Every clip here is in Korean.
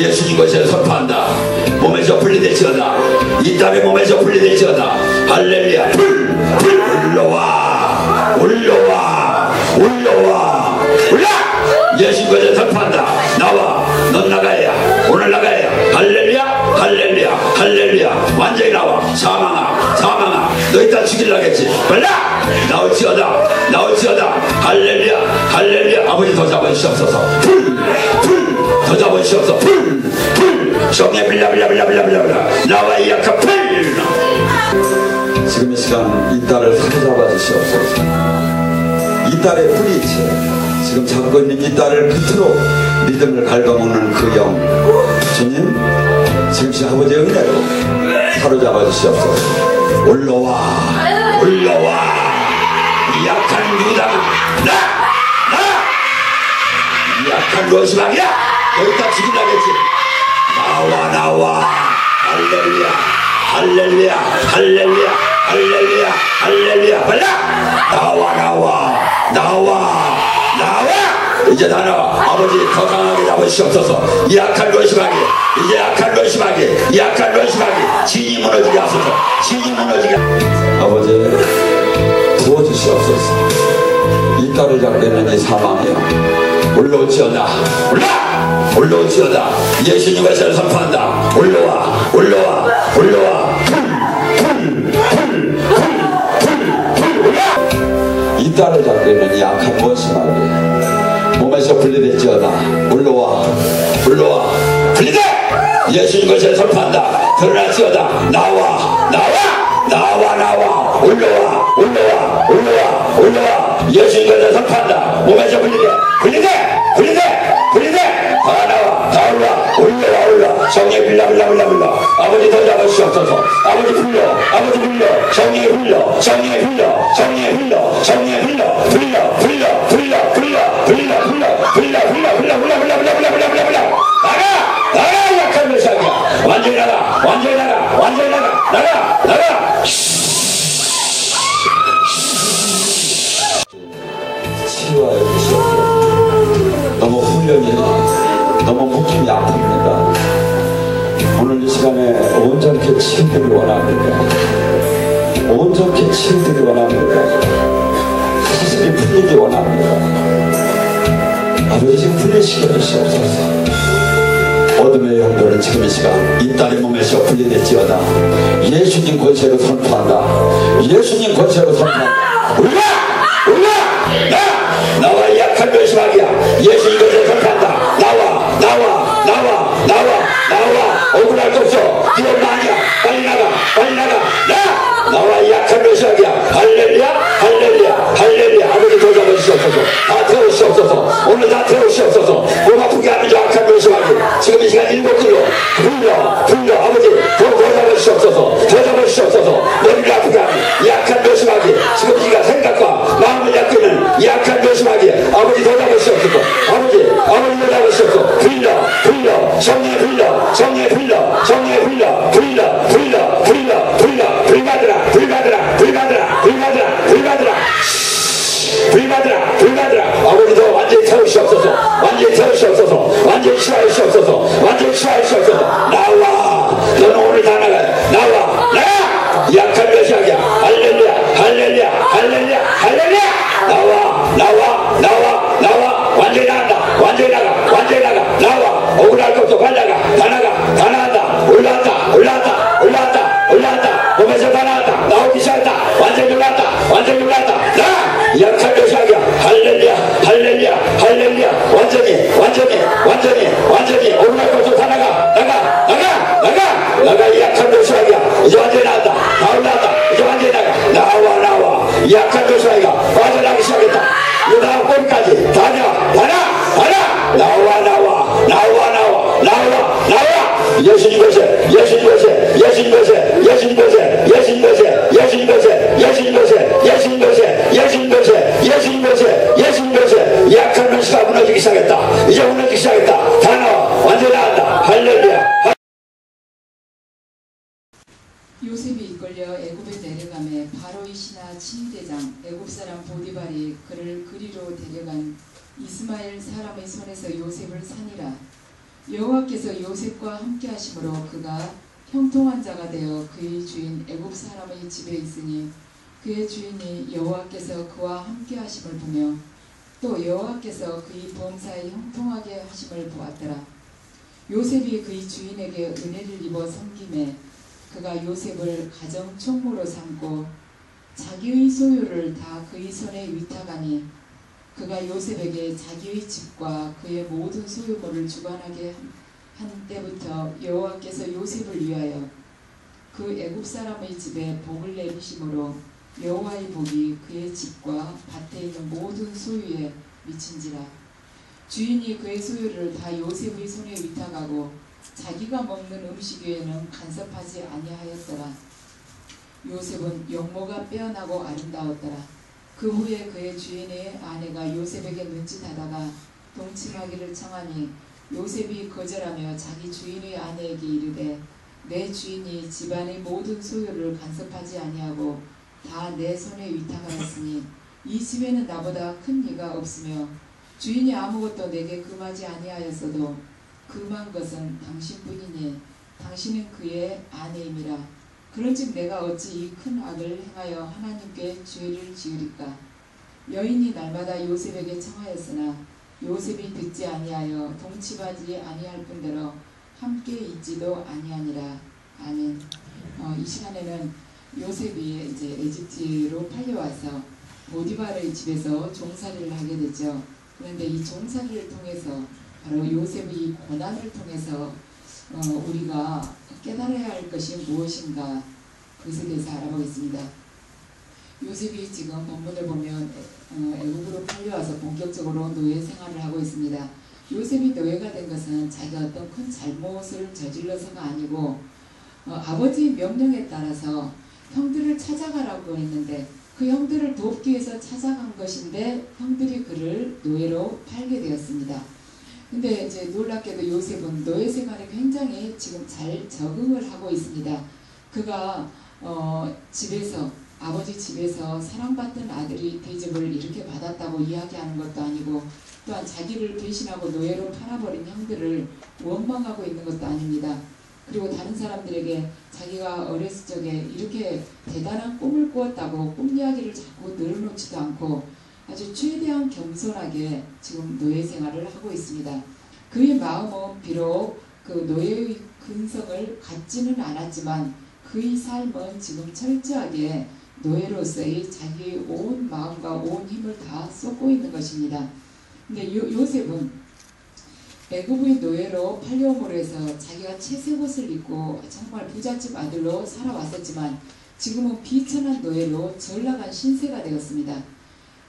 예수님 것을 선포한다. 몸에서 분리될지어다. 이 땀의 몸에서 분리될지어다. 할렐루야. 불 올라와 올라와 올라와 올라. 예수님 것을 선포한다. 나와. 넌 나가야. 오늘 나가야. 할렐루야 할렐루야 할렐루야. 완전히 나와. 사망아 사망아 너 이따 죽일라겠지. 빨라 나올지어다 나올지어다. 할렐루야 할렐루야. 아버지 더 잡아주시옵소서. 불 더 잡아주시옵소서. 불 성령 빌라빌라빌라빌라빌라 나와 이 약한 불. 지금 이 시간 이 딸을 사로잡아 주시옵소서. 이 딸의 뿌리채 지금 잡고 있는 이 딸을 끝으로 믿음을 갉아먹는 그 영 주님 지금 아버지의 은혜로 사로잡아 주시옵소서. 올라와 올라와 이 약한 유다가 이 약한 로시방이야. 여기다 죽이려겠지. 나와 할렐루야 할렐루야 할렐루야 할렐루야 할렐루야. 빨라 나와 이제 나와. 아버지 더 강하게 잡으시옵소서. 이 약한 로시방이 이제 약한 로시방이 진이 무너지게 하소서. 진이 무너지게 아버지 도와주시옵소서. 이 딸을 잡게 있는 이 사망이여 올라오지어다. 올라오지어다. 예수님 것을 선포한다. 올라와 이 딸을 잡게 있는 이 약한 무엇이마리 몸에서 분리될지어다. 올라와 분리돼. 예수님 것을 선포한다. 드러날지어다. 나와 올라와 예수님 것을 선포한다. 몸에서 분리돼 다 올라 성령 빌라 아버지 더 잡으시옵소서. 아버지 불러 성령이 불러 나가 약한 것이야. 완전히 나가 치유하여 주시옵소서. 너무 훈련이 너무 목숨이 아픕니다. 오늘 이 시간에 온전히 치유되기 원합니다. 사슬이 풀리기 원합니다. 아버지 지금 분리시켜 주시옵소서. 어둠의 영들은 지금 이 시간 이 딸의 몸에서 분리될지어다. 예수님 권세로 선포한다. 올라 나와 약한 멸시막이야. 예수님 권세로 선포한다. 나와 억울할 거 없어. 네 엄마 아니야. 빨리 나가 나와 약한 멸시막이야. 할렐루야 아버지 더 잡아주시옵소서. 다 태우시옵소서. 오늘 다 태우시옵소서. 몸 아프게 하는 약한 멸시막이 지금 이 시간 일곱 길로 불러 아버지 더 잡아주시옵소서. 머리를 아프게 하는 약한 멸시막이 지금 네가 생각과 마음을 약기는 약한 멸시막이 아버지 더 잡으시옵소서. 아버지 더 잡으시옵소서. 불러 성령의 불가드라 아버지 더 완전히 태우시옵소서. 완전히 치유하시옵소서. 나와 너는 오늘 다 나가 약한 멸시하기야. 할렐루야 나와 완전히 나가 나와 억울할 것도 빨리 다 나간다. 올라왔다 몸에서 다 나왔다. 나오기 시작했다. 완전히 올라왔다 나 약한 멸시하기야. 할렐루야 완전히 억울할 것도 다 나가 이 약한 멸시하기야. 이제 완전히 나왔다. 다 올라왔다. 이제 완전히 나와 이 약한 멸시하기가 빠져나가기 시작했다. 유다 꼬리까지 다 나와 예수님 것에 약한 멸시가 무너지기 시작했다. 이제 무너지기 시작했다. 다 나와 완전히 나왔다. 할렐루야. 요셉이 이끌려 애굽에 내려가매 바로의 신하 친대장 애굽 사람 보디발이 그를 그리로 데려간 이스마엘 사람의 손에서 요셉을 산이라. 여호와께서 요셉과 함께 하심으로 그가 형통한 자가 되어 그의 주인 애굽 사람의 집에 있으니 그의 주인이 여호와께서 그와 함께 하심을 보며 또 여호와께서 그의 범사에 형통하게 하심을 보았더라. 요셉이 그의 주인에게 은혜를 입어 섬김에 그가 요셉을 가정 총무로 삼고 자기의 소유를 다 그의 손에 위탁하니 그가 요셉에게 자기의 집과 그의 모든 소유물을 주관하게 한 때부터 여호와께서 요셉을 위하여 그 애굽 사람의 집에 복을 내리심으로 여호와의 복이 그의 집과 밭에 있는 모든 소유에 미친지라. 주인이 그의 소유를 다 요셉의 손에 위탁하고 자기가 먹는 음식 외에는 간섭하지 아니하였더라. 요셉은 용모가 빼어나고 아름다웠더라. 그 후에 그의 주인의 아내가 요셉에게 눈짓하다가 동침하기를 청하니 요셉이 거절하며 자기 주인의 아내에게 이르되 내 주인이 집안의 모든 소유를 간섭하지 아니하고 다 내 손에 위탁하였으니 이 집에는 나보다 큰 이가 없으며 주인이 아무것도 내게 금하지 아니하였어도 금한 것은 당신뿐이니 당신은 그의 아내임이라. 그런즉 내가 어찌 이 큰 악을 행하여 하나님께 죄를 지으리까. 여인이 날마다 요셉에게 청하였으나 요셉이 듣지 아니하여 동침하지 아니할 뿐더러 함께 있지도 아니하니라. 아멘. 이 시간에는 요셉이 이제 에집트로 팔려와서 보디발의 집에서 종살이를 하게 되죠. 그런데 이 종살이를 통해서 바로 요셉의 고난을 통해서 우리가 깨달아야 할 것이 무엇인가 그것에 대해서 알아보겠습니다. 요셉이 지금 본문을 보면 애국으로 팔려와서 본격적으로 노예 생활을 하고 있습니다. 요셉이 노예가 된 것은 자기가 어떤 큰 잘못을 저질러서가 아니고 아버지의 명령에 따라서 형들을 찾아가라고 했는데 그 형들을 돕기 위해서 찾아간 것인데 형들이 그를 노예로 팔게 되었습니다. 근데 이제 놀랍게도 요셉은 노예 생활에 굉장히 지금 잘 적응을 하고 있습니다. 그가 집에서 아버지 집에서 사랑받던 아들이 대접을 이렇게 받았다고 이야기하는 것도 아니고 또한 자기를 배신하고 노예로 팔아버린 형들을 원망하고 있는 것도 아닙니다. 그리고 다른 사람들에게 자기가 어렸을 적에 이렇게 대단한 꿈을 꾸었다고 꿈 이야기를 자꾸 늘어놓지도 않고 아주 최대한 겸손하게 지금 노예 생활을 하고 있습니다. 그의 마음은 비록 그 노예의 근성을 갖지는 않았지만 그의 삶은 지금 철저하게 노예로서의 자기의 온 마음과 온 힘을 다 쏟고 있는 것입니다. 근데 요셉은 애굽의 노예로 팔려옴으로 해서 자기가 채색 옷을 입고 정말 부잣집 아들로 살아왔었지만 지금은 비천한 노예로 전락한 신세가 되었습니다.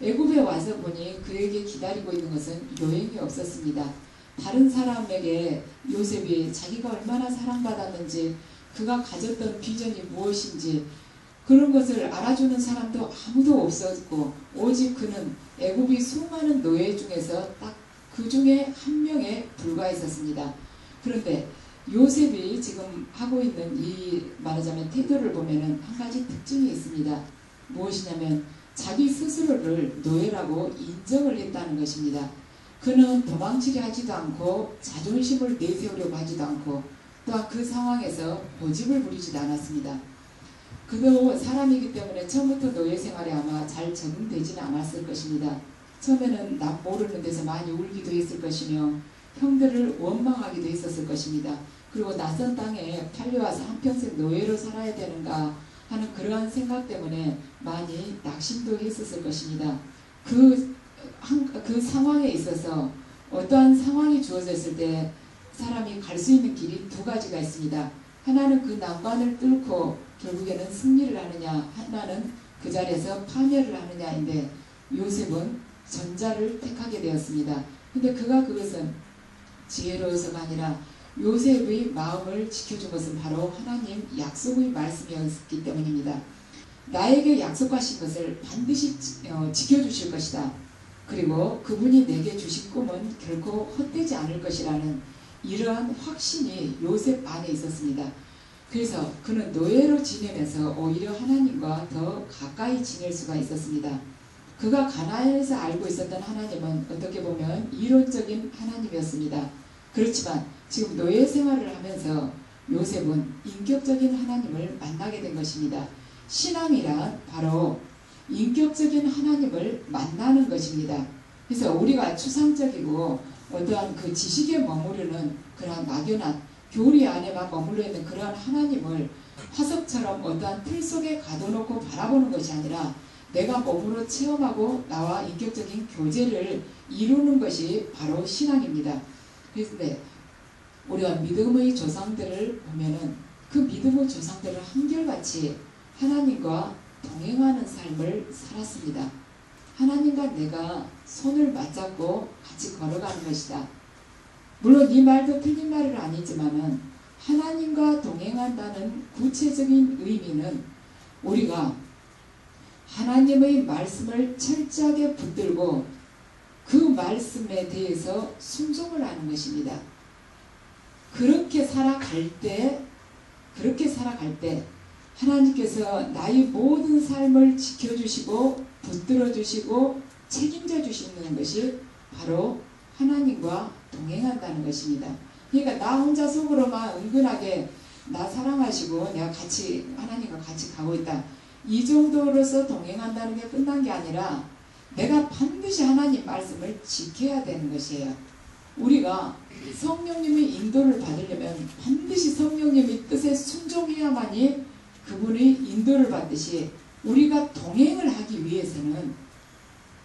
애굽에 와서 보니 그에게 기다리고 있는 것은 요행이 없었습니다. 다른 사람에게 요셉이 자기가 얼마나 사랑받았는지 그가 가졌던 비전이 무엇인지 그런 것을 알아주는 사람도 아무도 없었고 오직 그는 애굽의 수많은 노예 중에서 딱 그 중에 한 명에 불과했었습니다. 그런데 요셉이 지금 하고 있는 이 말하자면 태도를 보면은 한 가지 특징이 있습니다. 무엇이냐면 자기 스스로를 노예라고 인정을 했다는 것입니다. 그는 도망치려 하지도 않고 자존심을 내세우려고 하지도 않고 또한 그 상황에서 고집을 부리지도 않았습니다. 그도 사람이기 때문에 처음부터 노예 생활에 아마 잘 적응되지는 않았을 것입니다. 처음에는 남 모르는 데서 많이 울기도 했을 것이며 형들을 원망하기도 했었을 것입니다. 그리고 낯선 땅에 팔려와서 한평생 노예로 살아야 되는가 하는 그러한 생각 때문에 많이 낙심도 했었을 것입니다. 그 상황에 있어서 어떠한 상황이 주어졌을 때 사람이 갈 수 있는 길이 두 가지가 있습니다. 하나는 그 난관을 뚫고 결국에는 승리를 하느냐, 하나는 그 자리에서 파멸을 하느냐인데 요셉은 전자를 택하게 되었습니다. 근데 그것은 지혜로워서가 아니라 요셉의 마음을 지켜준 것은 바로 하나님 약속의 말씀이었기 때문입니다. 나에게 약속하신 것을 반드시 지켜주실 것이다. 그리고 그분이 내게 주신 꿈은 결코 헛되지 않을 것이라는 이러한 확신이 요셉 안에 있었습니다. 그래서 그는 노예로 지내면서 오히려 하나님과 더 가까이 지낼 수가 있었습니다. 그가 가나안에서 알고 있었던 하나님은 어떻게 보면 이론적인 하나님이었습니다. 그렇지만 지금 노예 생활을 하면서 요셉은 인격적인 하나님을 만나게 된 것입니다. 신앙이란 바로 인격적인 하나님을 만나는 것입니다. 그래서 우리가 추상적이고 어떠한 그 지식에 머무르는 그러한 막연한 교리 안에만 머물러 있는 그러한 하나님을 화석처럼 어떠한 틀 속에 가둬놓고 바라보는 것이 아니라 내가 몸으로 체험하고 나와 인격적인 교제를 이루는 것이 바로 신앙입니다. 그런데 우리가 믿음의 조상들을 보면은 그 믿음의 조상들은 한결같이 하나님과 동행하는 삶을 살았습니다. 하나님과 내가 손을 맞잡고 같이 걸어가는 것이다. 물론 이 말도 틀린 말은 아니지만은 하나님과 동행한다는 구체적인 의미는 우리가 하나님의 말씀을 철저하게 붙들고 그 말씀에 대해서 순종을 하는 것입니다. 그렇게 살아갈 때 하나님께서 나의 모든 삶을 지켜주시고 붙들어주시고 책임져 주시는 것이 바로 하나님과 동행한다는 것입니다. 그러니까 나 혼자 속으로만 은근하게 나 사랑하시고 내가 같이 하나님과 같이 가고 있다. 이 정도로서 동행한다는 게 끝난 게 아니라 내가 반드시 하나님 말씀을 지켜야 되는 것이에요. 우리가 성령님의 인도를 받으려면 반드시 성령님의 뜻에 순종해야만이 그분의 인도를 받듯이 우리가 동행을 하기 위해서는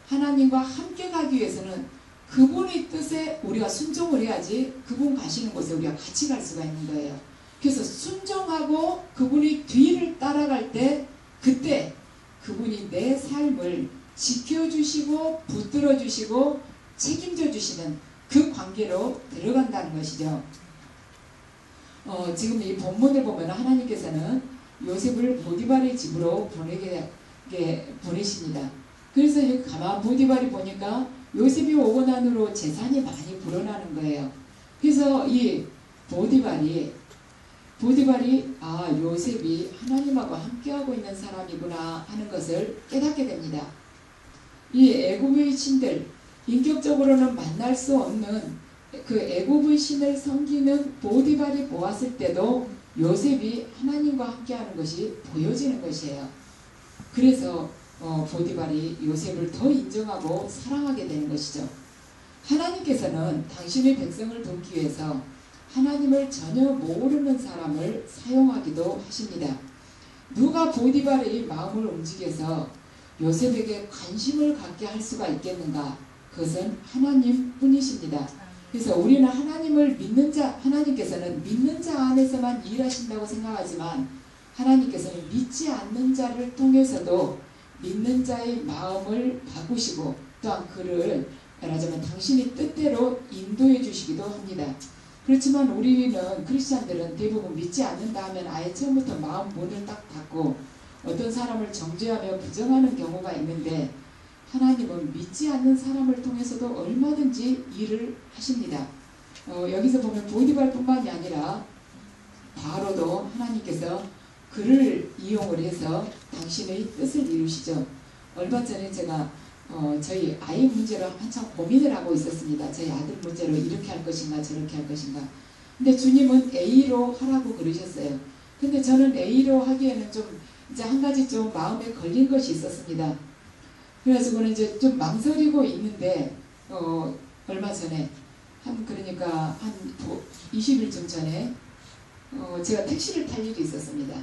하나님과 함께 가기 위해서는 그분의 뜻에 우리가 순종을 해야지 그분 가시는 곳에 우리가 같이 갈 수가 있는 거예요. 그래서 순종하고 그분의 뒤를 따라갈 때 그때 그분이 내 삶을 지켜주시고 붙들어주시고 책임져 주시는 그 관계로 들어간다는 것이죠. 지금 이 본문을 보면 하나님께서는 요셉을 보디발의 집으로 보내십니다. 그래서 여기 가만 보디발이 보니까 요셉이 오고 난 후로 재산이 많이 불어나는 거예요. 그래서 이 보디발이 요셉이 하나님하고 함께하고 있는 사람이구나 하는 것을 깨닫게 됩니다. 이 애굽의 신들, 인격적으로는 만날 수 없는 그 애굽의 신을 섬기는 보디발이 보았을 때도 요셉이 하나님과 함께하는 것이 보여지는 것이에요. 그래서 보디발이 요셉을 더 인정하고 사랑하게 되는 것이죠. 하나님께서는 당신의 백성을 돕기 위해서 하나님을 전혀 모르는 사람을 사용하기도 하십니다. 누가 보디발의 마음을 움직여서 요셉에게 관심을 갖게 할 수가 있겠는가? 그것은 하나님 뿐이십니다. 그래서 우리는 하나님을 믿는 자, 하나님께서는 믿는 자 안에서만 일하신다고 생각하지만 하나님께서는 믿지 않는 자를 통해서도 믿는 자의 마음을 바꾸시고 또한 그를 말하자면 당신의 뜻대로 인도해 주시기도 합니다. 그렇지만 우리는 크리스찬들은 대부분 믿지 않는다 하면 아예 처음부터 마음 문을 딱 닫고 어떤 사람을 정죄하며 부정하는 경우가 있는데 하나님은 믿지 않는 사람을 통해서도 얼마든지 일을 하십니다. 여기서 보면 보디발뿐만이 아니라 바로도 하나님께서 그를 이용을 해서 당신의 뜻을 이루시죠. 얼마 전에 제가 저희 아이 문제로 한참 고민을 하고 있었습니다. 저희 아들 문제로 이렇게 할 것인가 저렇게 할 것인가. 근데 주님은 A로 하라고 그러셨어요. 근데 저는 A로 하기에는 좀 이제 한 가지 좀 마음에 걸린 것이 있었습니다. 그래가지고는 이제 좀 망설이고 있는데 얼마 전에 그러니까 한 20일쯤 전에 제가 택시를 탈 일이 있었습니다.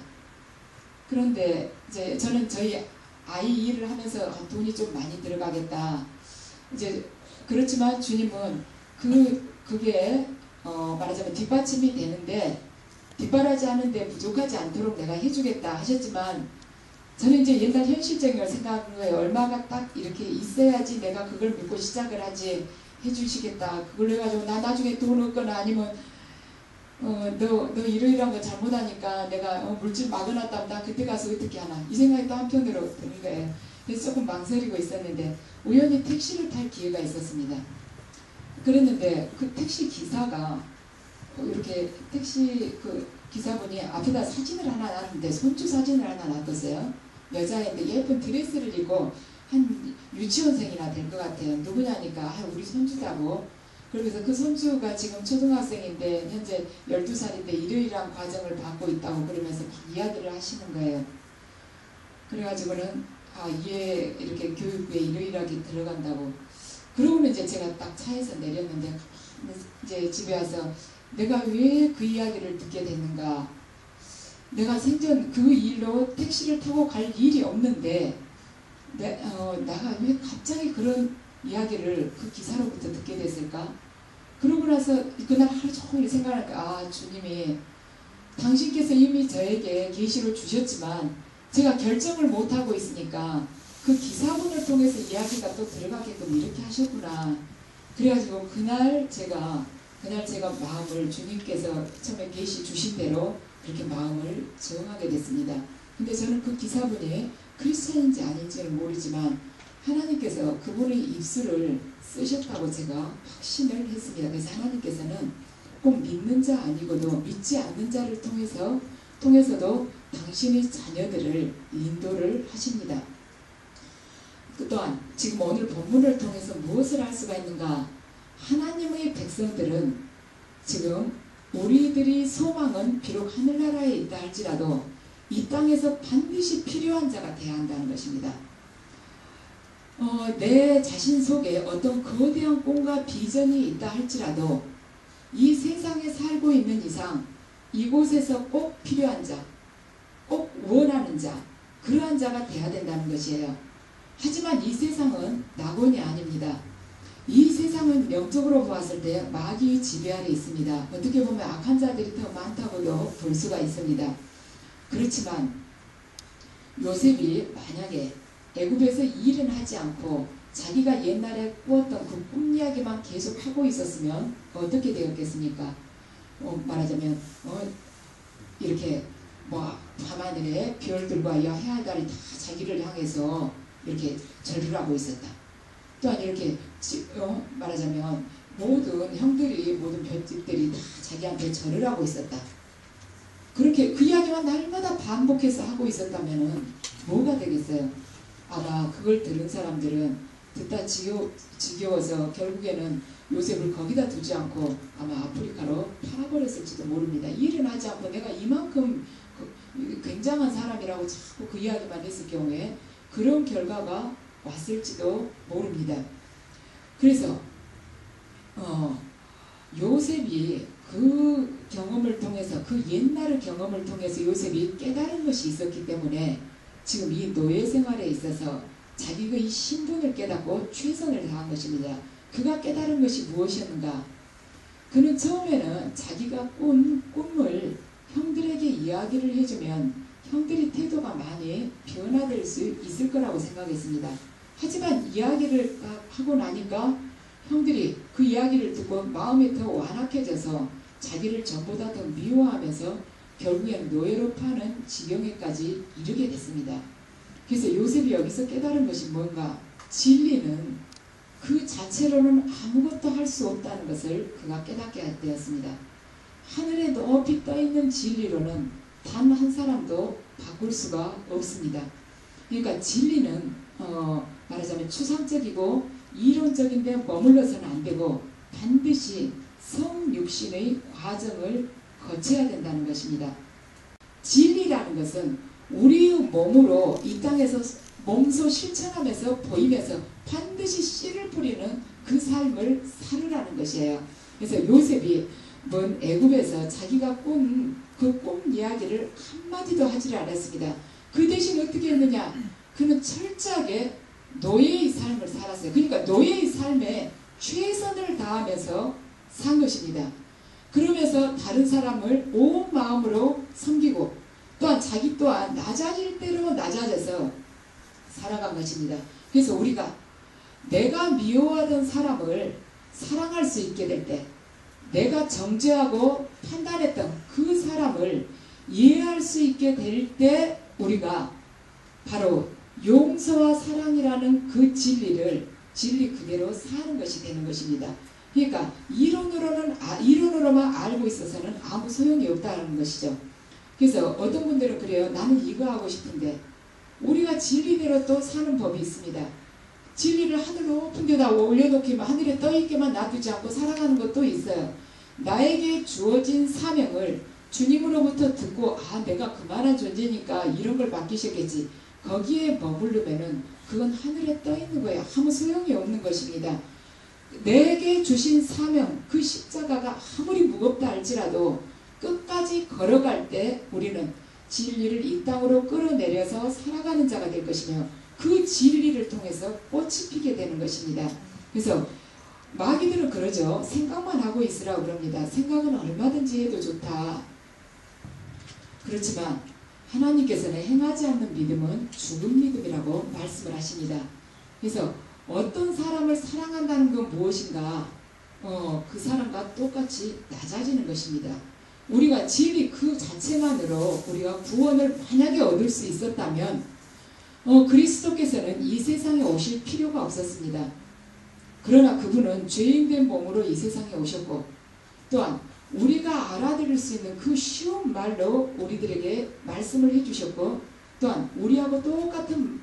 그런데 이제 저는 저희 아이 일을 하면서 돈이 좀 많이 들어가겠다. 이제 그렇지만 주님은 그게 말하자면 뒷받침이 되는데 뒷바라지 하는데 부족하지 않도록 내가 해주겠다 하셨지만 저는 이제 옛날 현실적인 걸 생각한 거예요. 얼마가 딱 이렇게 있어야지 내가 그걸 믿고 시작을 하지 해주시겠다. 그걸 해가지고 나 나중에 돈 얻거나 아니면 너 이러이러한 거 잘못하니까 내가 물질 막아놨다면 나 그때 가서 어떻게 하나 이 생각이 또 한편으로 드는 거예요. 그래서 조금 망설이고 있었는데 우연히 택시를 탈 기회가 있었습니다. 그랬는데 그 택시 기사가 이렇게 택시 그 기사분이 앞에다 사진을 하나 놨는데 손주 사진을 하나 놨었어요. 여자인데 예쁜 드레스를 입고 한 유치원생이나 될 것 같아요. 누구냐니까 우리 손주다고. 그래서 그 손주가 지금 초등학생인데 현재 12살인데 일요일이란 과정을 받고 있다고 그러면서 막 이야기를 하시는 거예요. 그래가지고는 얘 이렇게 교육부에 일요일학이 들어간다고. 그러고는 이제 제가 딱 차에서 내렸는데 이제 집에 와서 내가 왜 그 이야기를 듣게 됐는가. 내가 생전 그 일로 택시를 타고 갈 일이 없는데 내가 왜 갑자기 그런 이야기를 그 기사로부터 듣게 됐을까? 그러고 나서 그날 하루 종일 생각하니까 주님이 당신께서 이미 저에게 계시를 주셨지만 제가 결정을 못하고 있으니까 그 기사본을 통해서 이야기가 또 들어가게끔 이렇게 하셨구나. 그래가지고 그날 제가 마음을 주님께서 처음에 계시 주신 대로 그렇게 마음을 정하게 됐습니다. 근데 저는 그 기사분이 크리스찬인지 아닌지는 모르지만 하나님께서 그분의 입술을 쓰셨다고 제가 확신을 했습니다. 그래서 하나님께서는 꼭 믿는 자 아니고도 믿지 않는 자를 통해서도 당신의 자녀들을 인도를 하십니다. 또한 지금 오늘 본문을 통해서 무엇을 할 수가 있는가? 하나님의 백성들은 지금 우리들이 소망은 비록 하늘나라에 있다 할지라도 이 땅에서 반드시 필요한 자가 되어야 한다는 것입니다. 내 자신 속에 어떤 거대한 꿈과 비전이 있다 할지라도 이 세상에 살고 있는 이상 이곳에서 꼭 필요한 자, 꼭 원하는 자, 그러한 자가 되어야 된다는 것이에요. 하지만 이 세상은 낙원이 아닙니다. 이 세상은 영적으로 보았을 때 마귀의 지배 아래 있습니다. 어떻게 보면 악한 자들이 더 많다고도 볼 수가 있습니다. 그렇지만 요셉이 만약에 애굽에서 일은 하지 않고 자기가 옛날에 꾸었던 그 꿈 이야기만 계속 하고 있었으면 어떻게 되었겠습니까? 말하자면 이렇게 밤하늘에 별들과 해아달이 다 자기를 향해서 이렇게 절을 하고 있었다. 또한 이렇게 말하자면 모든 형들이 모든 별집들이 다 자기한테 절을 하고 있었다. 그렇게 그 이야기만 날마다 반복해서 하고 있었다면 뭐가 되겠어요? 아마 그걸 들은 사람들은 듣다 지겨워서 결국에는 요셉을 거기다 두지 않고 아마 아프리카로 팔아버렸을지도 모릅니다. 일은 하지 않고 내가 이만큼 굉장한 사람이라고 자꾸 그 이야기만 했을 경우에 그런 결과가 왔을지도 모릅니다. 그래서 요셉이 그 경험을 통해서 그 옛날의 경험을 통해서 요셉이 깨달은 것이 있었기 때문에 지금 이 노예 생활에 있어서 자기가 이 신분을 깨닫고 최선을 다한 것입니다. 그가 깨달은 것이 무엇이었는가? 그는 처음에는 자기가 꾼 꿈을 형들에게 이야기를 해주면 형들이 태도가 많이 변화될 수 있을 거라고 생각했습니다. 하지만 이야기를 하고 나니까 형들이 그 이야기를 듣고 마음이 더 완악해져서 자기를 전보다 더 미워하면서 결국엔 노예로 파는 지경에까지 이르게 됐습니다. 그래서 요셉이 여기서 깨달은 것이 뭔가? 진리는 그 자체로는 아무것도 할 수 없다는 것을 그가 깨닫게 되었습니다. 하늘에 높이 떠있는 진리로는 단 한 사람도 바꿀 수가 없습니다. 그러니까 진리는 말하자면 추상적이고 이론적인데 머물러서는 안 되고 반드시 성육신의 과정을 거쳐야 된다는 것입니다. 진리라는 것은 우리의 몸으로 이 땅에서 몸소 실천하면서 보이면서 반드시 씨를 뿌리는 그 삶을 살으라는 것이에요. 그래서 요셉이 먼 애굽에서 자기가 꾼 그 꿈 이야기를 한마디도 하지를 않았습니다. 그 대신 어떻게 했느냐? 그는 철저하게 노예의 삶을 살았어요. 그러니까 노예의 삶에 최선을 다하면서 산 것입니다. 그러면서 다른 사람을 온 마음으로 섬기고 또한 자기 또한 낮아질 대로 낮아져서 살아간 것입니다. 그래서 우리가 내가 미워하던 사람을 사랑할 수 있게 될 때, 내가 정죄하고 판단했던 그 사람을 이해할 수 있게 될 때 우리가 바로 용서와 사랑이라는 그 진리 그대로 사는 것이 되는 것입니다. 그러니까 이론으로만 알고 있어서는 아무 소용이 없다는 것이죠. 그래서 어떤 분들은 그래요. 나는 이거 하고 싶은데 우리가 진리대로 또 사는 법이 있습니다. 진리를 하늘 높은 데다 올려놓기만 하늘에 떠있게만 놔두지 않고 살아가는 것도 있어요. 나에게 주어진 사명을 주님으로부터 듣고 내가 그만한 존재니까 이런 걸 맡기셨겠지. 거기에 머무르면은 그건 하늘에 떠있는 거예요. 아무 소용이 없는 것입니다. 내게 주신 사명, 그 십자가가 아무리 무겁다 할지라도 끝까지 걸어갈 때 우리는 진리를 이 땅으로 끌어내려서 살아가는 자가 될 것이며 그 진리를 통해서 꽃이 피게 되는 것입니다. 그래서 마귀들은 그러죠. 생각만 하고 있으라고 그럽니다. 생각은 얼마든지 해도 좋다. 그렇지만 하나님께서는 행하지 않는 믿음은 죽은 믿음이라고 말씀을 하십니다. 그래서 어떤 사람을 사랑한다는 건 무엇인가? 그 사람과 똑같이 낮아지는 것입니다. 우리가 진리 그 자체만으로 우리가 구원을 만약에 얻을 수 있었다면 그리스도께서는 이 세상에 오실 필요가 없었습니다. 그러나 그분은 죄인된 몸으로 이 세상에 오셨고 또한 우리가 알아들을 수 있는 그 쉬운 말로 우리들에게 말씀을 해주셨고 또한 우리하고 똑같은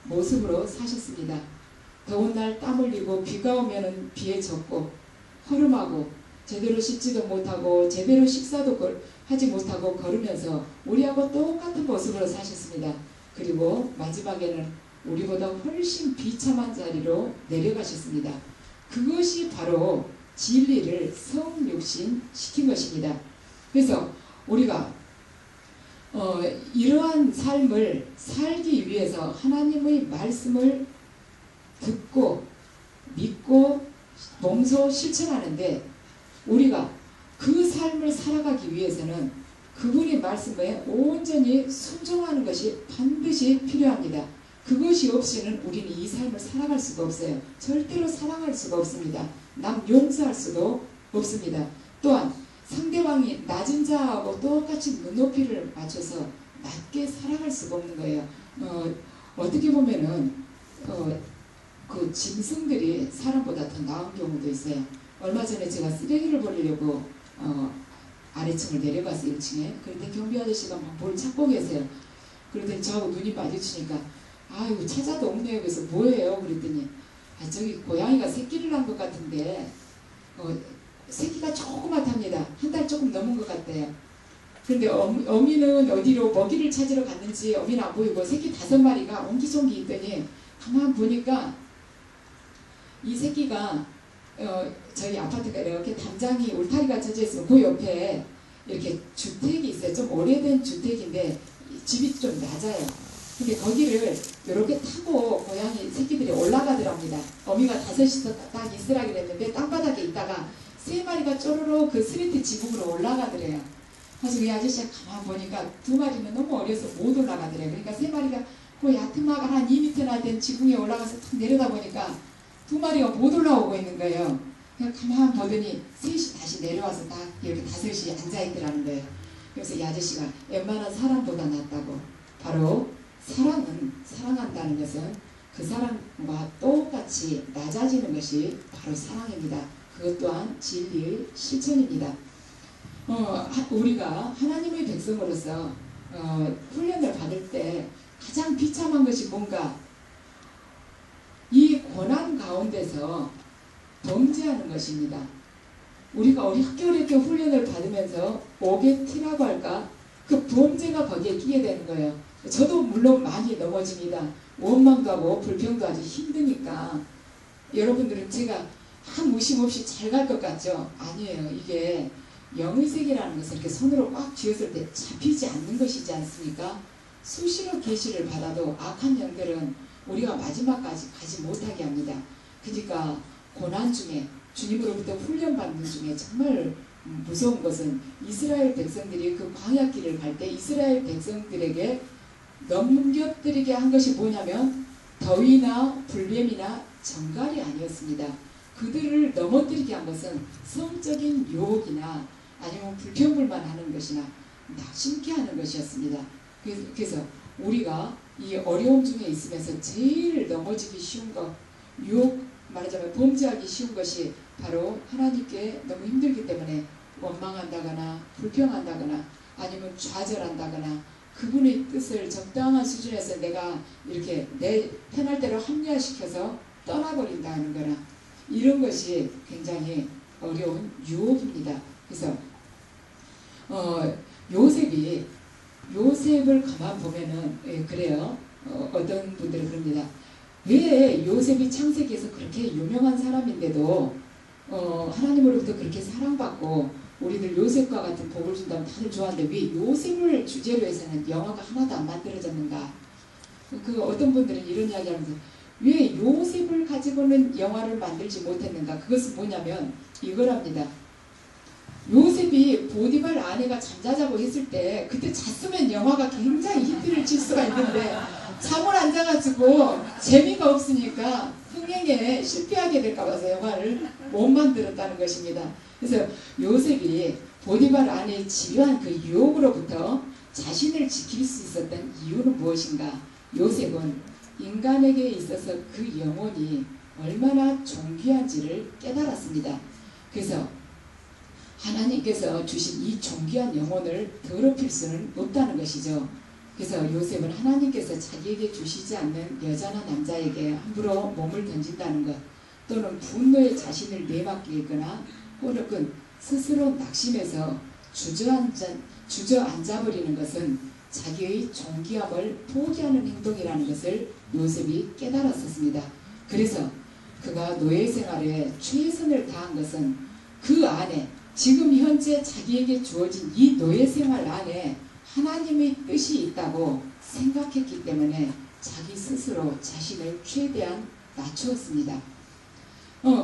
모습으로 사셨습니다. 더운 날 땀 흘리고 비가 오면 비에 젖고 허름하고 제대로 씻지도 못하고 제대로 식사도 하지 못하고 걸으면서 우리하고 똑같은 모습으로 사셨습니다. 그리고 마지막에는 우리보다 훨씬 비참한 자리로 내려가셨습니다. 그것이 바로 진리를 성육신시킨 것입니다. 그래서 우리가 이러한 삶을 살기 위해서 하나님의 말씀을 듣고 믿고 몸소 실천하는데 우리가 그 삶을 살아가기 위해서는 그분의 말씀에 온전히 순종하는 것이 반드시 필요합니다. 그것이 없이는 우리는 이 삶을 살아갈 수가 없어요. 절대로 사랑할 수가 없습니다. 남 용서할 수도 없습니다. 또한 상대방이 낮은 자하고 똑같이 눈높이를 맞춰서 낮게 살아갈 수가 없는 거예요. 어떻게 보면은 그 짐승들이 사람보다 더 나은 경우도 있어요. 얼마 전에 제가 쓰레기를 버리려고 아래층을 내려갔어요. 1층에. 그런데 경비 아저씨가 막 뭘 찾고 계세요. 그러더니 저하고 눈이 마주치니까 아이고 찾아도 없네요. 그래서 뭐예요? 그랬더니 저기 고양이가 새끼를 한 것 같은데 새끼가 조그맣답니다. 한 달 조금 넘은 것 같대요. 그런데 어미는 어디로 먹이를 찾으러 갔는지 어미는 안 보이고 새끼 5마리가 옹기종기 있더니 가만 보니까 이 새끼가 저희 아파트가 이렇게 담장이 울타리가 쳐져 있으면 그 옆에 이렇게 주택이 있어요. 좀 오래된 주택인데 집이 좀 낮아요. 근데 거기를 이렇게 타고 고양이 새끼들이 올라가더랍니다. 어미가 5이서 딱 있으라 그랬는데 땅바닥에 있다가 3마리가 쪼르르 그 스리트 지붕으로 올라가더래요. 그래서 이 아저씨가 가만 보니까 2마리는 너무 어려서 못 올라가더래요. 그러니까 3마리가 그 얕은 마가 한 2m나 된 지붕에 올라가서 탁 내려다 보니까 2마리가 못 올라오고 있는 거예요. 그냥 가만 보더니 셋이 다시 내려와서 딱 이렇게 5이 앉아있더라는 거예요. 그래서 이 아저씨가 웬만한 사람보다 낫다고. 바로 사랑한다는 것은 그 사람과 똑같이 낮아지는 것이 바로 사랑입니다. 그것 또한 진리의 실천입니다. 우리가 하나님의 백성으로서 훈련을 받을 때 가장 비참한 것이 뭔가 이 고난 가운데서 범죄하는 것입니다. 우리가 어렵게 훈련을 받으면서 오게티라고 할까? 그 범죄가 거기에 끼게 되는 거예요. 저도 물론 많이 넘어집니다. 원망도 하고 불평도 아주 힘드니까. 여러분들은 제가 한 의심 없이 잘 갈 것 같죠? 아니에요. 이게 영의 세계라는 것은 이렇게 손으로 꽉 쥐었을 때 잡히지 않는 것이지 않습니까? 수시로 계시를 받아도 악한 영들은 우리가 마지막까지 가지 못하게 합니다. 그러니까 고난 중에 주님으로부터 훈련받는 중에 정말 무서운 것은 이스라엘 백성들이 그 광야길을 갈 때 이스라엘 백성들에게 넘겨뜨리게 한 것이 뭐냐면 더위나 불뱀이나 정갈이 아니었습니다. 그들을 넘어뜨리게 한 것은 성적인 유혹이나 아니면 불평불만하는 것이나 낙심케 하는 것이었습니다. 그래서 우리가 이 어려움 중에 있으면서 제일 넘어지기 쉬운 것, 유혹, 말하자면 범죄하기 쉬운 것이 바로 하나님께 너무 힘들기 때문에 원망한다거나 불평한다거나 아니면 좌절한다거나 그분의 뜻을 적당한 수준에서 내가 이렇게 내 편할 대로 합리화시켜서 떠나버린다는 거나 이런 것이 굉장히 어려운 유혹입니다. 그래서 요셉을 가만 보면은 그래요. 어떤 분들은 그럽니다. 왜 요셉이 창세기에서 그렇게 유명한 사람인데도 하나님으로부터 그렇게 사랑받고 우리들 요셉과 같은 복을 준다면 다들 좋아하는데 왜 요셉을 주제로 해서는 영화가 하나도 안 만들어졌는가? 어떤 분들은 이런 이야기 하면서 왜 요셉을 가지고는 영화를 만들지 못했는가? 그것은 뭐냐면 이거랍니다. 요셉이 보디발 아내가 잠자자고 했을 때 그때 잤으면 영화가 굉장히 히트를 칠 수가 있는데 잠을 안 자가지고 재미가 없으니까 흥행에 실패하게 될까 봐서 영화를 못 만들었다는 것입니다. 그래서 요셉이 보디발 아내의 집요한 그 유혹으로부터 자신을 지킬 수 있었던 이유는 무엇인가? 요셉은 인간에게 있어서 그 영혼이 얼마나 존귀한지를 깨달았습니다. 그래서 하나님께서 주신 이 존귀한 영혼을 더럽힐 수는 없다는 것이죠. 그래서 요셉은 하나님께서 자기에게 주시지 않는 여자나 남자에게 함부로 몸을 던진다는 것, 또는 분노에 자신을 내맡기거나 혹은 스스로 낙심해서 주저앉아버리는 것은 자기의 존귀함을 포기하는 행동이라는 것을 요셉이 깨달았었습니다. 그래서 그가 노예 생활에 최선을 다한 것은 그 안에 지금 현재 자기에게 주어진 이 노예 생활 안에 하나님의 뜻이 있다고 생각했기 때문에 자기 스스로 자신을 최대한 낮추었습니다.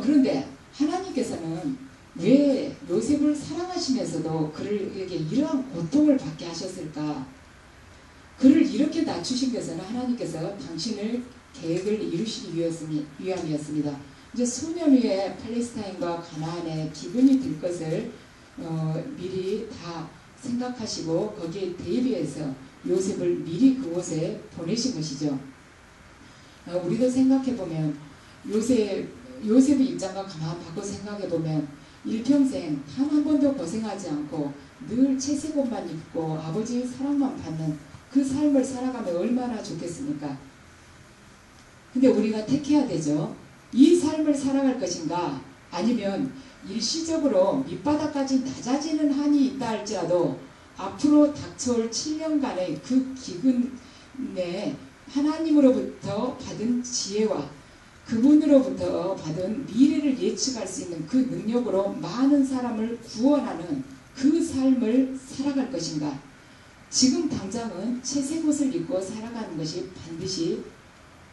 그런데 하나님께서는 왜 요셉을 사랑하시면서도 그에게 이러한 고통을 받게 하셨을까? 그를 이렇게 낮추신 것은 하나님께서 당신을 계획을 이루시기 위함이었습니다. 이제 수년 후에 팔레스타인과 가나안에 기근이 들 것을 미리 다 생각하시고 거기에 대비해서 요셉을 미리 그곳에 보내신 것이죠. 우리도 생각해보면 요셉의 입장과 가만 바꿔 생각해보면 일평생 단 한 번도 고생하지 않고 늘 채색 옷만 입고 아버지의 사랑만 받는 그 삶을 살아가면 얼마나 좋겠습니까? 근데 우리가 택해야 되죠. 이 삶을 살아갈 것인가? 아니면 일시적으로 밑바닥까지 낮아지는 한이 있다 할지라도 앞으로 닥쳐올 7년간의 그 기근에 하나님으로부터 받은 지혜와 그분으로부터 받은 미래를 예측할 수 있는 그 능력으로 많은 사람을 구원하는 그 삶을 살아갈 것인가? 지금 당장은 채색 옷을 입고 살아가는 것이 반드시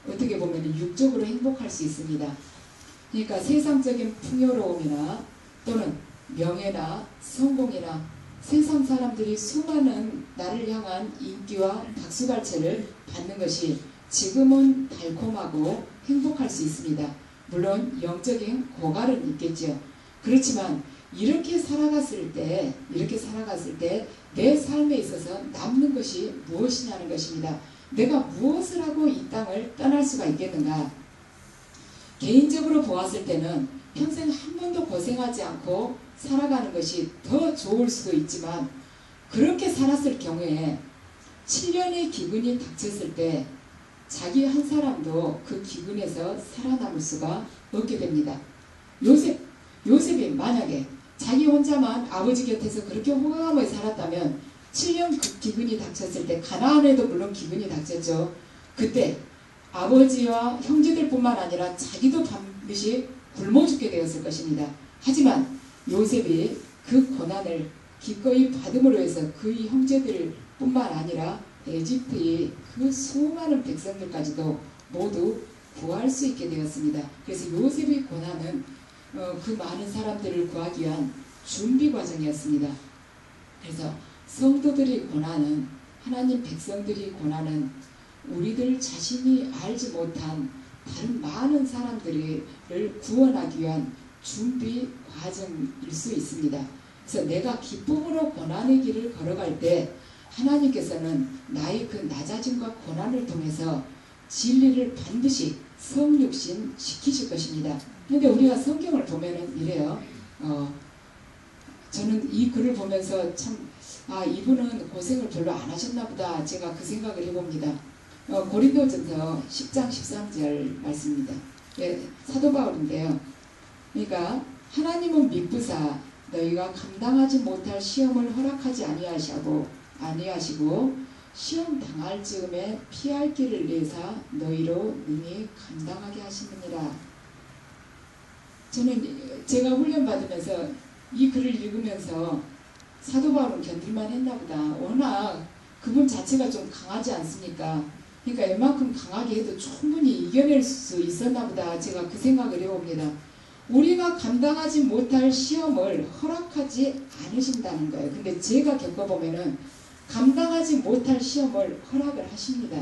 어떻게 보면 육적으로 행복할 수 있습니다. 그러니까 세상적인 풍요로움이나 또는 명예나 성공이나 세상 사람들이 수많은 나를 향한 인기와 박수갈채를 받는 것이 지금은 달콤하고 행복할 수 있습니다. 물론 영적인 고갈은 있겠죠. 그렇지만 이렇게 살아갔을 때 내 삶에 있어서 남는 것이 무엇이냐는 것입니다. 내가 무엇을 하고 이 땅을 떠날 수가 있겠는가? 개인적으로 보았을 때는 평생 한 번도 고생하지 않고 살아가는 것이 더 좋을 수도 있지만 그렇게 살았을 경우에 7년의 기근이 닥쳤을 때 자기 한 사람도 그 기근에서 살아남을 수가 없게 됩니다. 요셉이 만약에 자기 혼자만 아버지 곁에서 그렇게 호강하며 살았다면 7년 그 기근이 닥쳤을 때 가나안에도 물론 기근이 닥쳤죠. 그때 아버지와 형제들뿐만 아니라 자기도 반드시 굶어 죽게 되었을 것입니다. 하지만 요셉이 그 고난을 기꺼이 받음으로 해서 그의 형제들뿐만 아니라 에집트의 그 수많은 백성들까지도 모두 구할 수 있게 되었습니다. 그래서 요셉의 고난은 그 많은 사람들을 구하기 위한 준비 과정이었습니다. 그래서 성도들의 고난은, 하나님 백성들의 고난은 우리들 자신이 알지 못한 다른 많은 사람들을 구원하기 위한 준비 과정일 수 있습니다. 그래서 내가 기쁨으로 고난의 길을 걸어갈 때 하나님께서는 나의 그 낮아짐과 고난을 통해서 진리를 반드시 성육신 시키실 것입니다. 그런데 우리가 성경을 보면은 이래요. 저는 이 글을 보면서 참 아, 이분은 고생을 별로 안 하셨나 보다, 제가 그 생각을 해봅니다. 고린도전서 10장 13절 말씀입니다. 예, 사도 바울인데요. 그러니까 하나님은 미쁘사 너희가 감당하지 못할 시험을 허락하지 아니하시고 시험 당할 즈음에 피할 길을 내사 너희로 능히 감당하게 하시느니라. 저는 제가 훈련 받으면서 이 글을 읽으면서 사도 바울은 견딜만 했나 보다. 워낙 그분 자체가 좀 강하지 않습니까? 그러니까 웬만큼 강하게 해도 충분히 이겨낼 수 있었나 보다. 제가 그 생각을 해봅니다. 우리가 감당하지 못할 시험을 허락하지 않으신다는 거예요. 근데 제가 겪어보면은 감당하지 못할 시험을 허락을 하십니다.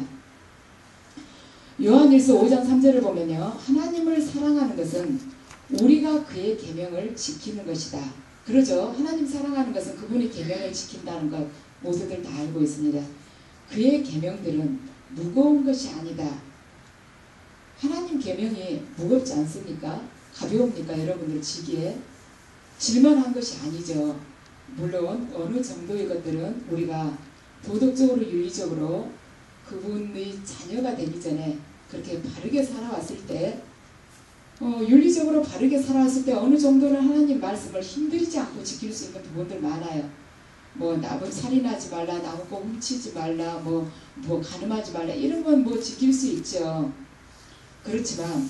요한일서 5장 3절을 보면요. 하나님을 사랑하는 것은 우리가 그의 계명을 지키는 것이다. 그러죠. 하나님 사랑하는 것은 그분의 계명을 지킨다는 것 모두들 다 알고 있습니다. 그의 계명들은 무거운 것이 아니다. 하나님 계명이 무겁지 않습니까? 가벼웁니까? 여러분들 지기에 질만한 것이 아니죠. 물론 어느 정도의 것들은 우리가 도덕적으로 윤리적으로 그분의 자녀가 되기 전에 그렇게 바르게 살아왔을 때 윤리적으로 바르게 살아왔을 때 어느 정도는 하나님 말씀을 힘들이지 않고 지킬 수 있는 부분들 많아요. 뭐 남을 살인하지 말라, 남의 거 훔치지 말라, 뭐 간음하지 말라, 이런 건 뭐 지킬 수 있죠. 그렇지만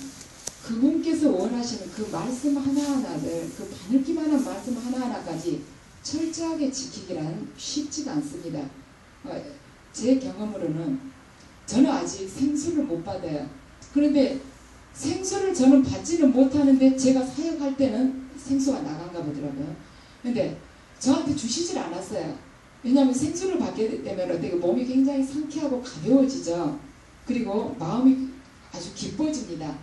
그분께서 원하시는 그 말씀 하나하나를, 그 바늘기만한 말씀 하나하나까지 철저하게 지키기란 쉽지가 않습니다. 제 경험으로는 저는 아직 생수를 못 받아요. 그런데 생수를 저는 받지는 못하는데 제가 사역할 때는 생수가 나간가 보더라고요. 근데 저한테 주시질 않았어요. 왜냐하면 생수를 받게 되면 어떻게 몸이 굉장히 상쾌하고 가벼워지죠. 그리고 마음이 아주 기뻐집니다.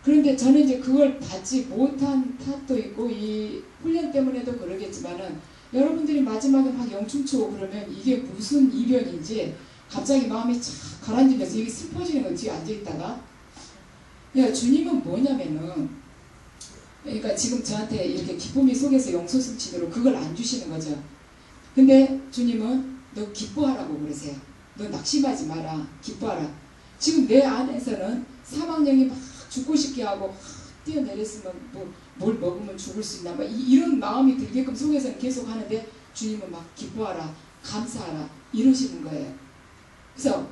그런데 저는 이제 그걸 받지 못한 탓도 있고 이 훈련 때문에도 그러겠지만은 여러분들이 마지막에 막 영춤추고 그러면 이게 무슨 이변인지 갑자기 마음이 착 가라앉으면서 이게 슬퍼지는 거 뒤에 앉아있다가 야, 주님은 뭐냐면은 그러니까 지금 저한테 이렇게 기쁨이 속에서 용서 숨치도록 그걸 안 주시는 거죠. 근데 주님은 너 기뻐하라고 그러세요. 너 낙심하지 마라. 기뻐하라. 지금 내 안에서는 사망령이 막 죽고 싶게 하고 뛰어내렸으면 뭘 먹으면 죽을 수 있나 막 이런 마음이 들게끔 속에서는 계속 하는데 주님은 막 기뻐하라, 감사하라 이러시는 거예요. 그래서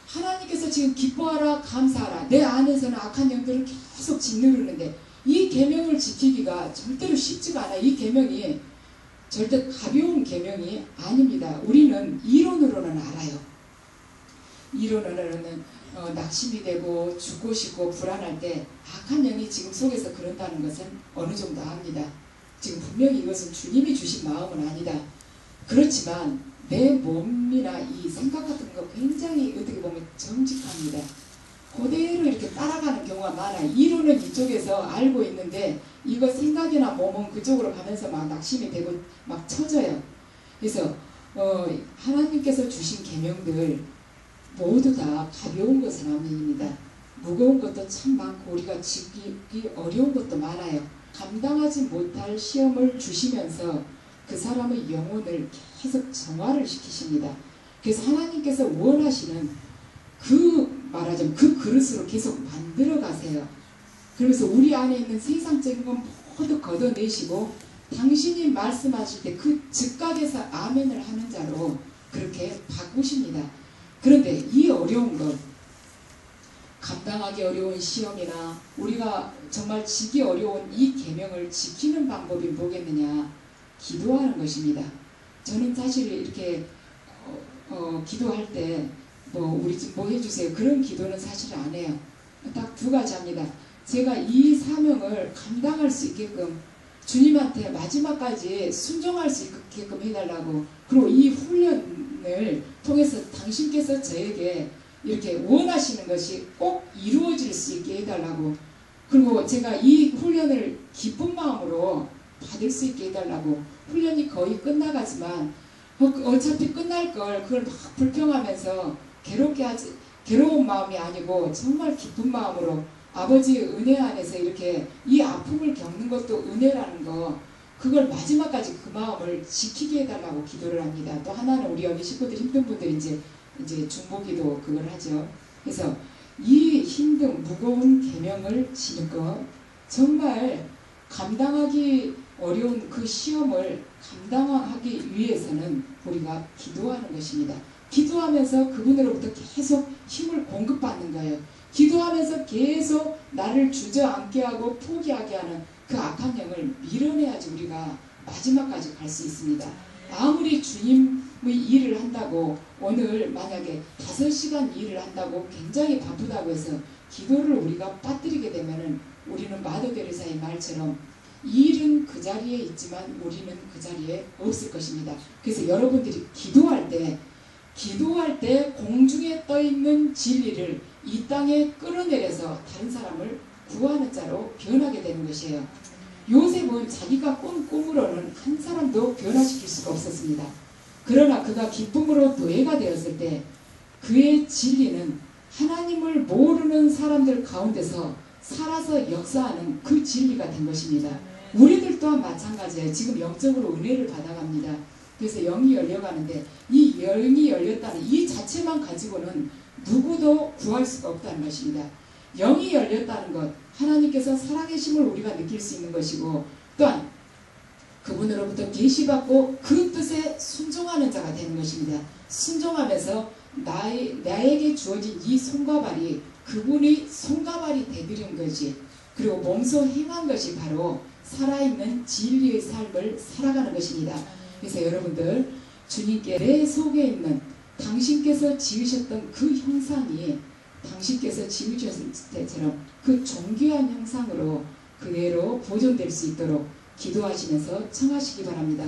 하나님께서 지금 기뻐하라, 감사하라, 내 안에서는 악한 영들을 계속 짓누르는데 이 계명을 지키기가 절대로 쉽지가 않아요. 이 계명이 절대 가벼운 계명이 아닙니다. 우리는 이론으로는 알아요. 이론으로는 낙심이 되고 죽고 싶고 불안할 때 악한 영이 지금 속에서 그런다는 것은 어느 정도 압니다. 지금 분명히 이것은 주님이 주신 마음은 아니다. 그렇지만 내 몸이나 이 생각 같은 거 굉장히 어떻게 보면 정직합니다. 그대로 이렇게 따라가는 경우가 많아요. 이론은 이쪽에서 알고 있는데 이거 생각이나 몸은 그쪽으로 가면서 막 낙심이 되고 막 처져요. 그래서 하나님께서 주신 계명들 모두 다 가벼운 것은 아닙니다. 무거운 것도 참 많고 우리가 지키기 어려운 것도 많아요. 감당하지 못할 시험을 주시면서 그 사람의 영혼을 계속 정화를 시키십니다. 그래서 하나님께서 원하시는 말하자면 그 그릇으로 계속 만들어 가세요. 그러면서 우리 안에 있는 세상적인 건 모두 걷어내시고 당신이 말씀하실 때 그 즉각에서 아멘을 하는 자로 그렇게 바꾸십니다. 그런데 이 어려운 것, 감당하기 어려운 시험이나 우리가 정말 지기 어려운 이 계명을 지키는 방법이 뭐겠느냐? 기도하는 것입니다. 저는 사실 이렇게 기도할 때 우리 집 뭐 해주세요. 그런 기도는 사실 안 해요. 딱 두 가지 합니다. 제가 이 사명을 감당할 수 있게끔 주님한테 마지막까지 순종할 수 있게끔 해달라고, 그리고 이 훈련을 통해서 당신께서 저에게 이렇게 원하시는 것이 꼭 이루어질 수 있게 해달라고, 그리고 제가 이 훈련을 기쁜 마음으로 받을 수 있게 해달라고. 훈련이 거의 끝나가지만 어차피 끝날 걸 그걸 막 불평하면서 괴로운 마음이 아니고 정말 기쁜 마음으로 아버지의 은혜 안에서 이렇게 이 아픔을 겪는 것도 은혜라는 거, 그걸 마지막까지 그 마음을 지키게 해달라고 기도를 합니다. 또 하나는 우리 여기 식구들 힘든 분들이 이제 중보기도 그걸 하죠. 그래서 이 힘든 무거운 계명을 지는 것, 정말 감당하기 어려운 그 시험을 감당하기 위해서는 우리가 기도하는 것입니다. 기도하면서 그분으로부터 계속 힘을 공급받는 거예요. 기도하면서 계속 나를 주저앉게 하고 포기하게 하는 그 악한 영을 밀어내야지 우리가 마지막까지 갈 수 있습니다. 아무리 주님의 일을 한다고, 오늘 만약에 5시간 일을 한다고 굉장히 바쁘다고 해서 기도를 우리가 빠뜨리게 되면은 우리는 마더 데레사의 말처럼 일은 그 자리에 있지만 우리는 그 자리에 없을 것입니다. 그래서 여러분들이 기도할 때 공중에 떠있는 진리를 이 땅에 끌어내려서 다른 사람을 구하는 자로 변하게 되는 것이에요. 요셉은 자기가 꾼 꿈으로는 한 사람도 변화시킬 수가 없었습니다. 그러나 그가 기쁨으로 노예가 되었을 때 그의 진리는 하나님을 모르는 사람들 가운데서 살아서 역사하는 그 진리가 된 것입니다. 우리들 또한 마찬가지예요. 지금 영적으로 은혜를 받아갑니다. 그래서 영이 열려가는데 이 영이 열렸다는 이 자체만 가지고는 누구도 구할 수가 없다는 것입니다. 영이 열렸다는 것, 하나님께서 살아계심을 우리가 느낄 수 있는 것이고, 또한 그분으로부터 계시받고 그 뜻에 순종하는 자가 되는 것입니다. 순종하면서 나에게 주어진 이 손과 발이 그분이 손과 발이 되드린 것이, 그리고 몸소 행한 것이 바로 살아있는 진리의 삶을 살아가는 것입니다. 그래서 여러분들, 주님께 내 속에 있는 당신께서 지으셨던 그 형상이 당신께서 지으셨을 때처럼 그 존귀한 형상으로 그대로 보존될 수 있도록 기도하시면서 청하시기 바랍니다.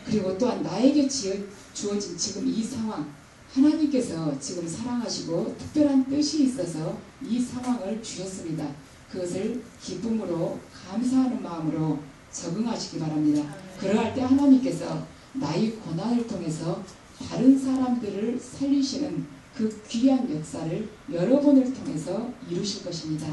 그리고 또한 나에게 주어진 지금 이 상황, 하나님께서 지금 사랑하시고 특별한 뜻이 있어서 이 상황을 주셨습니다. 그것을 기쁨으로 감사하는 마음으로 적응하시기 바랍니다. 그러할 때 하나님께서 나의 고난을 통해서 다른 사람들을 살리시는 그 귀한 역사를 여러분을 통해서 이루실 것입니다.